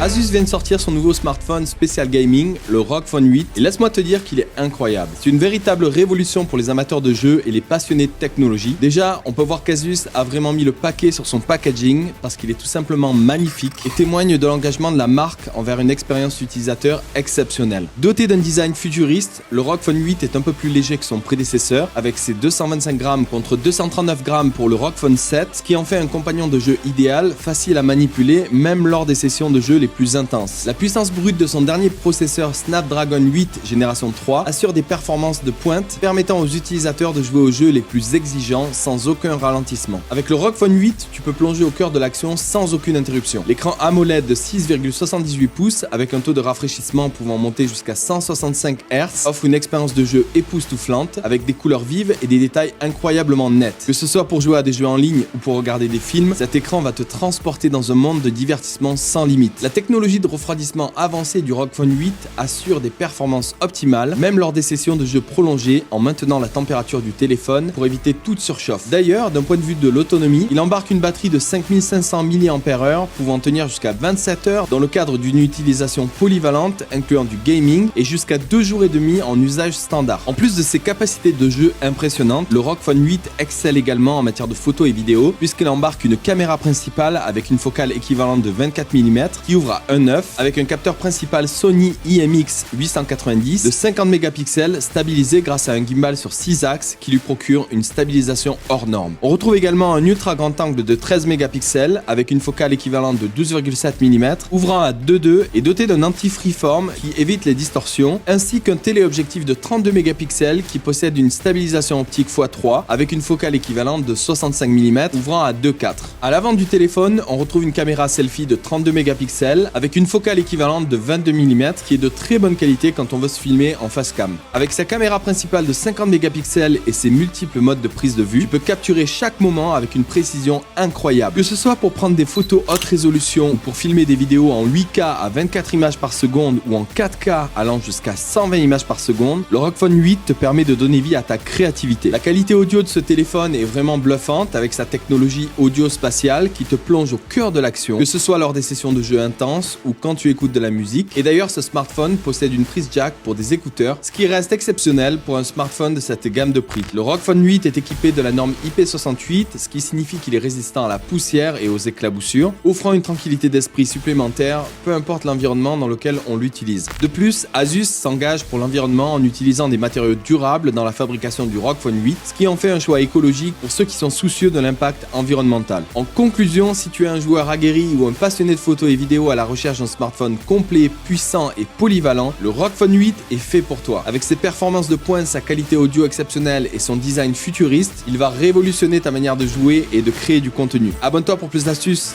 Asus vient de sortir son nouveau smartphone spécial gaming, le ROG Phone 8, et laisse-moi te dire qu'il est incroyable. C'est une véritable révolution pour les amateurs de jeux et les passionnés de technologie. Déjà, on peut voir qu'Asus a vraiment mis le paquet sur son packaging parce qu'il est tout simplement magnifique et témoigne de l'engagement de la marque envers une expérience utilisateur exceptionnelle. Doté d'un design futuriste, le ROG Phone 8 est un peu plus léger que son prédécesseur, avec ses 225 grammes contre 239 grammes pour le ROG Phone 7, ce qui en fait un compagnon de jeu idéal, facile à manipuler, même lors des sessions de jeu les plus intenses. La puissance brute de son dernier processeur Snapdragon 8 génération 3 assure des performances de pointe, permettant aux utilisateurs de jouer aux jeux les plus exigeants sans aucun ralentissement. Avec le ROG Phone 8, tu peux plonger au cœur de l'action sans aucune interruption. L'écran AMOLED de 6,78 pouces, avec un taux de rafraîchissement pouvant monter jusqu'à 165 Hz, offre une expérience de jeu époustouflante, avec des couleurs vives et des détails incroyablement nets. Que ce soit pour jouer à des jeux en ligne ou pour regarder des films, cet écran va te transporter dans un monde de divertissement sans limite. La technologie de refroidissement avancée du ROG Phone 8 assure des performances optimales, même lors des sessions de jeu prolongées, en maintenant la température du téléphone pour éviter toute surchauffe. D'ailleurs, d'un point de vue de l'autonomie, il embarque une batterie de 5500 mAh pouvant tenir jusqu'à 27 heures dans le cadre d'une utilisation polyvalente incluant du gaming et jusqu'à 2 jours et demi en usage standard. En plus de ses capacités de jeu impressionnantes, le ROG Phone 8 excelle également en matière de photos et vidéos puisqu'il embarque une caméra principale avec une focale équivalente de 24 mm qui ouvre à 1.9 avec un capteur principal Sony IMX 890 de 50 mégapixels stabilisé grâce à un gimbal sur 6 axes qui lui procure une stabilisation hors norme. On retrouve également un ultra grand angle de 13 mégapixels avec une focale équivalente de 12,7 mm ouvrant à 2.2 et doté d'un anti-freeform qui évite les distorsions ainsi qu'un téléobjectif de 32 mégapixels qui possède une stabilisation optique x3 avec une focale équivalente de 65 mm ouvrant à 2.4. À l'avant du téléphone, on retrouve une caméra selfie de 32 mégapixels avec une focale équivalente de 22 mm qui est de très bonne qualité quand on veut se filmer en face cam. Avec sa caméra principale de 50 mégapixels et ses multiples modes de prise de vue, tu peux capturer chaque moment avec une précision incroyable. Que ce soit pour prendre des photos haute résolution ou pour filmer des vidéos en 8K à 24 images par seconde ou en 4K allant jusqu'à 120 images par seconde, le ROG Phone 8 te permet de donner vie à ta créativité. La qualité audio de ce téléphone est vraiment bluffante avec sa technologie audio spatiale qui te plonge au cœur de l'action, que ce soit lors des sessions de jeu intenses ou quand tu écoutes de la musique. Et d'ailleurs, ce smartphone possède une prise jack pour des écouteurs, ce qui reste exceptionnel pour un smartphone de cette gamme de prix. Le ROG Phone 8 est équipé de la norme IP68, ce qui signifie qu'il est résistant à la poussière et aux éclaboussures, offrant une tranquillité d'esprit supplémentaire, peu importe l'environnement dans lequel on l'utilise. De plus, Asus s'engage pour l'environnement en utilisant des matériaux durables dans la fabrication du ROG Phone 8, ce qui en fait un choix écologique pour ceux qui sont soucieux de l'impact environnemental. En conclusion, si tu es un joueur aguerri ou un passionné de photos et vidéos à la recherche d'un smartphone complet, puissant et polyvalent, le ROG Phone 8 est fait pour toi. Avec ses performances de pointe, sa qualité audio exceptionnelle et son design futuriste, il va révolutionner ta manière de jouer et de créer du contenu. Abonne-toi pour plus d'astuces.